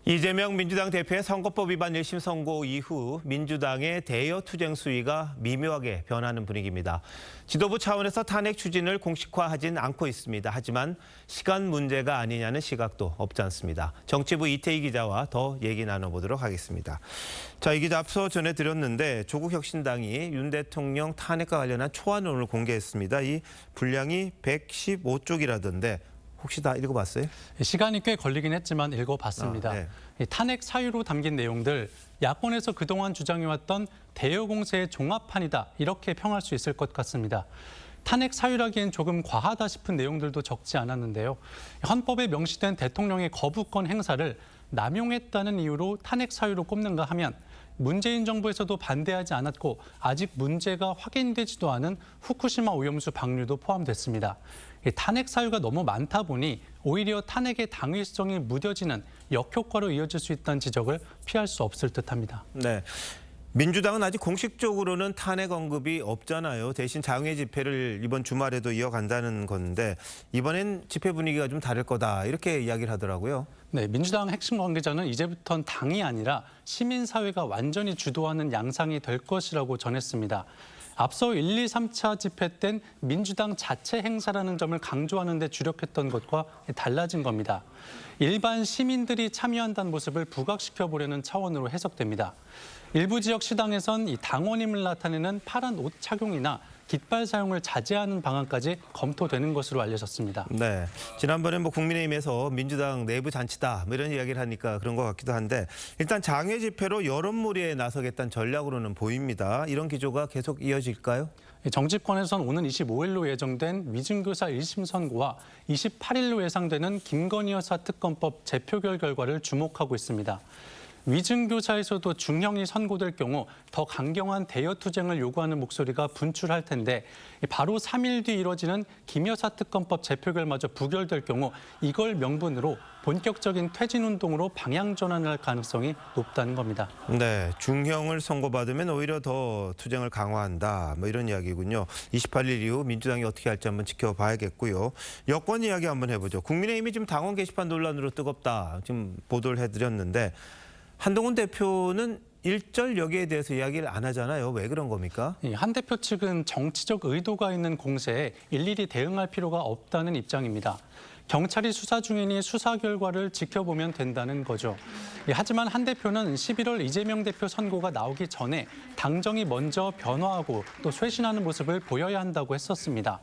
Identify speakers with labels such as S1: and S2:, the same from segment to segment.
S1: 이재명 민주당 대표의 선거법 위반 1심 선고 이후 민주당의 대여 투쟁 수위가 미묘하게 변하는 분위기입니다. 지도부 차원에서 탄핵 추진을 공식화하진 않고 있습니다. 하지만 시간 문제가 아니냐는 시각도 없지 않습니다. 정치부 이태희 기자와 더 얘기 나눠보도록 하겠습니다. 자, 이 기자 앞서 전해드렸는데 조국 혁신당이 윤 대통령 탄핵과 관련한 초안을 공개했습니다. 이 분량이 115쪽이라던데 혹시 다 읽어봤어요?
S2: 시간이 꽤 걸리긴 했지만 읽어봤습니다.
S1: 네.
S2: 탄핵 사유로 담긴 내용들, 야권에서 그동안 주장해왔던 대여 공세의 종합판이다 이렇게 평할 수 있을 것 같습니다. 탄핵 사유라기엔 조금 과하다 싶은 내용들도 적지 않았는데요. 헌법에 명시된 대통령의 거부권 행사를 남용했다는 이유로 탄핵 사유로 꼽는가 하면 문재인 정부에서도 반대하지 않았고 아직 문제가 확인되지도 않은 후쿠시마 오염수 방류도 포함됐습니다. 탄핵 사유가 너무 많다 보니 오히려 탄핵의 당위성이 무뎌지는 역효과로 이어질 수 있다는 지적을 피할 수 없을 듯합니다.
S1: 네. 민주당은 아직 공식적으로는 탄핵 언급이 없잖아요. 대신 장외 집회를 이번 주말에도 이어간다는 건데 이번엔 집회 분위기가 좀 다를 거다 이렇게 이야기를 하더라고요.
S2: 네, 민주당 핵심 관계자는 이제부터는 당이 아니라 시민사회가 완전히 주도하는 양상이 될 것이라고 전했습니다. 앞서 1, 2, 3차 집회 땐 민주당 자체 행사라는 점을 강조하는 데 주력했던 것과 달라진 겁니다. 일반 시민들이 참여한다는 모습을 부각시켜보려는 차원으로 해석됩니다. 일부 지역 시당에선 이 당원임을 나타내는 파란 옷 착용이나 깃발 사용을 자제하는 방안까지 검토되는 것으로 알려졌습니다.
S1: 네, 지난번에 국민의힘에서 민주당 내부 잔치다 이런 이야기를 하니까 그런 것 같기도 한데 일단 장외 집회로 여론몰이에 나서겠다는 전략으로는 보입니다. 이런 기조가 계속 이어질까요?
S2: 정치권에선 오는 25일로 예정된 위증교사 1심 선고와 28일로 예상되는 김건희 여사 특검법 재표결 결과를 주목하고 있습니다. 위증교사에서도 중형이 선고될 경우 더 강경한 대여 투쟁을 요구하는 목소리가 분출할 텐데 바로 3일 뒤 이뤄지는 김 여사 특검법 재표결마저 부결될 경우 이걸 명분으로 본격적인 퇴진운동으로 방향 전환을 할 가능성이 높다는 겁니다.
S1: 네, 중형을 선고받으면 오히려 더 투쟁을 강화한다 이런 이야기군요. 28일 이후 민주당이 어떻게 할지 한번 지켜봐야겠고요. 여권 이야기 한번 해보죠. 국민의힘이 지금 당원 게시판 논란으로 뜨겁다 지금 보도를 해드렸는데 한동훈 대표는 일절 여기에 대해서 이야기를 안 하잖아요. 왜 그런 겁니까?
S2: 한 대표 측은 정치적 의도가 있는 공세에 일일이 대응할 필요가 없다는 입장입니다. 경찰이 수사 중이니 수사 결과를 지켜보면 된다는 거죠. 하지만 한 대표는 11월 이재명 대표 선고가 나오기 전에 당정이 먼저 변화하고 또 쇄신하는 모습을 보여야 한다고 했었습니다.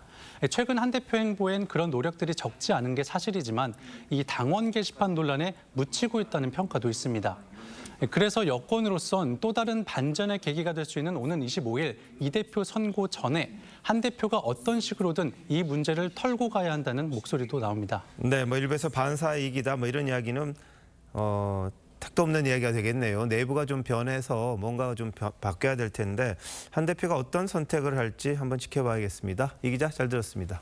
S2: 최근 한 대표 행보엔 그런 노력들이 적지 않은 게 사실이지만 이 당원 게시판 논란에 묻히고 있다는 평가도 있습니다. 그래서 여권으로선 또 다른 반전의 계기가 될 수 있는 오는 25일 이 대표 선고 전에 한 대표가 어떤 식으로든 이 문제를 털고 가야 한다는 목소리도 나옵니다.
S1: 네, 일부에서 반사이익이다 이런 이야기는 택도 없는 이야기가 되겠네요. 내부가 좀 변해서 뭔가가 좀 바뀌어야 될 텐데 한 대표가 어떤 선택을 할지 한번 지켜봐야겠습니다. 이 기자 잘 들었습니다.